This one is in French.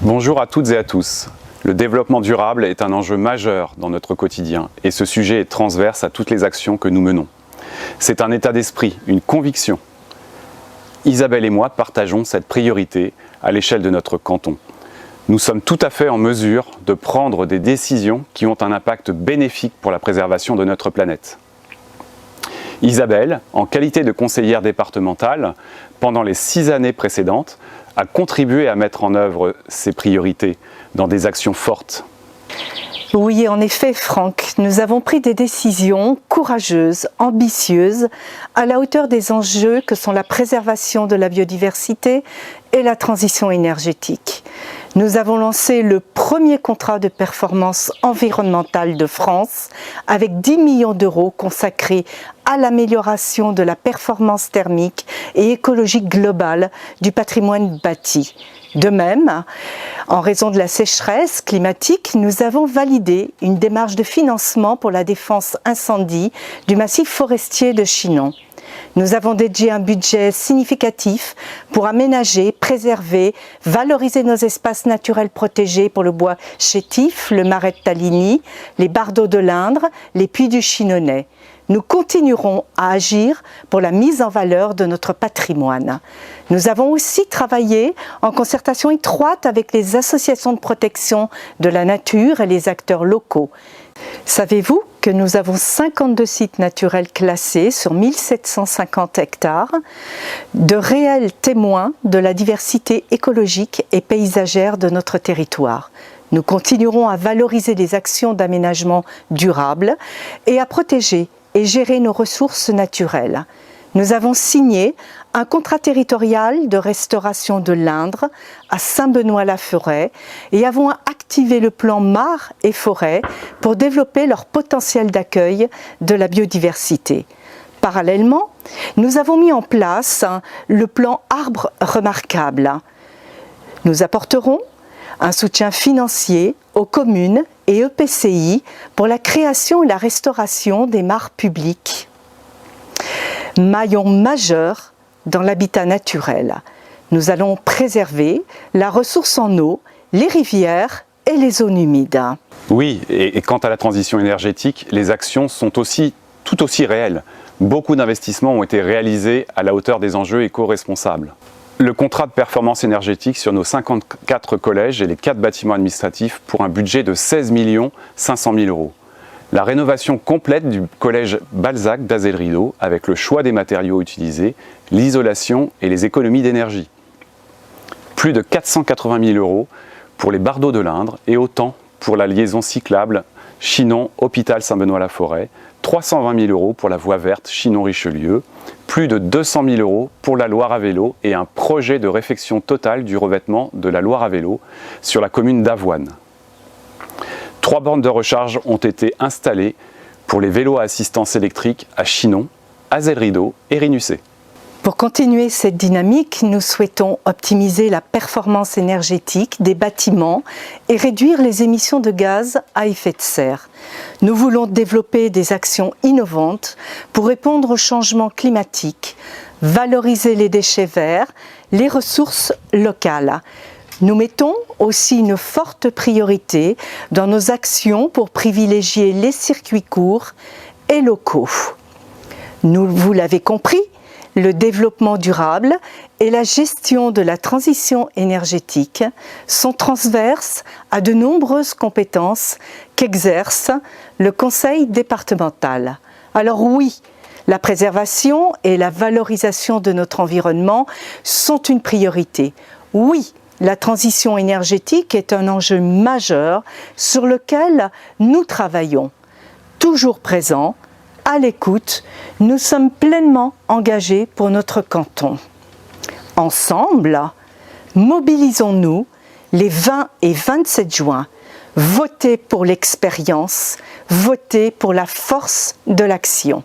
Bonjour à toutes et à tous. Le développement durable est un enjeu majeur dans notre quotidien et ce sujet est transverse à toutes les actions que nous menons. C'est un état d'esprit, une conviction. Isabelle et moi partageons cette priorité à l'échelle de notre canton. Nous sommes tout à fait en mesure de prendre des décisions qui ont un impact bénéfique pour la préservation de notre planète. Isabelle, en qualité de conseillère départementale, pendant les 6 années précédentes, a contribué à mettre en œuvre ces priorités dans des actions fortes. Oui, en effet, Franck, nous avons pris des décisions courageuses, ambitieuses, à la hauteur des enjeux que sont la préservation de la biodiversité et la transition énergétique. Nous avons lancé le premier contrat de performance environnementale de France avec 10 millions d'euros consacrés à l'amélioration de la performance thermique et écologique globale du patrimoine bâti. De même, en raison de la sécheresse climatique, nous avons validé une démarche de financement pour la défense incendie du massif forestier de Chinon. Nous avons dédié un budget significatif pour aménager, préserver, valoriser nos espaces naturels protégés pour le bois chétif, le marais de Taligny, les bardeaux de l'Indre, les puits du Chinonais. Nous continuerons à agir pour la mise en valeur de notre patrimoine. Nous avons aussi travaillé en concertation étroite avec les associations de protection de la nature et les acteurs locaux. Savez-vous que nous avons 52 sites naturels classés sur 1750 hectares, de réels témoins de la diversité écologique et paysagère de notre territoire. Nous continuerons à valoriser les actions d'aménagement durable et à protéger et gérer nos ressources naturelles. Nous avons signé un contrat territorial de restauration de l'Indre à Saint-Benoît-la-Forêt et avons activé le plan mares et forêts pour développer leur potentiel d'accueil de la biodiversité. Parallèlement, nous avons mis en place le plan arbres remarquables. Nous apporterons un soutien financier aux communes et EPCI pour la création et la restauration des mares publiques. Maillon majeur dans l'habitat naturel. Nous allons préserver la ressource en eau, les rivières et les zones humides. Oui, et quant à la transition énergétique, les actions sont tout aussi réelles. Beaucoup d'investissements ont été réalisés à la hauteur des enjeux éco-responsables. Le contrat de performance énergétique sur nos 54 collèges et les 4 bâtiments administratifs pour un budget de 16 500 000 euros. La rénovation complète du collège Balzac d'Azel-Rideau avec le choix des matériaux utilisés, l'isolation et les économies d'énergie. Plus de 480 000 euros pour les bardeaux de l'Indre et autant pour la liaison cyclable Chinon-Hôpital Saint-Benoît-la-Forêt, 320 000 euros pour la voie verte Chinon-Richelieu, plus de 200 000 euros pour la Loire à vélo et un projet de réfection totale du revêtement de la Loire à vélo sur la commune d'Avoine. 3 bornes de recharge ont été installées pour les vélos à assistance électrique à Chinon, Azel-Rideau et Rinucé. Pour continuer cette dynamique, nous souhaitons optimiser la performance énergétique des bâtiments et réduire les émissions de gaz à effet de serre. Nous voulons développer des actions innovantes pour répondre au changement climatique, valoriser les déchets verts, les ressources locales. Nous mettons aussi une forte priorité dans nos actions pour privilégier les circuits courts et locaux. Vous l'avez compris, le développement durable et la gestion de la transition énergétique sont transverses à de nombreuses compétences qu'exerce le conseil départemental. Alors oui, la préservation et la valorisation de notre environnement sont une priorité. Oui, la transition énergétique est un enjeu majeur sur lequel nous travaillons. Toujours présent, à l'écoute, nous sommes pleinement engagés pour notre canton. Ensemble, mobilisons-nous les 20 et 27 juin. Votez pour l'expérience, votez pour la force de l'action.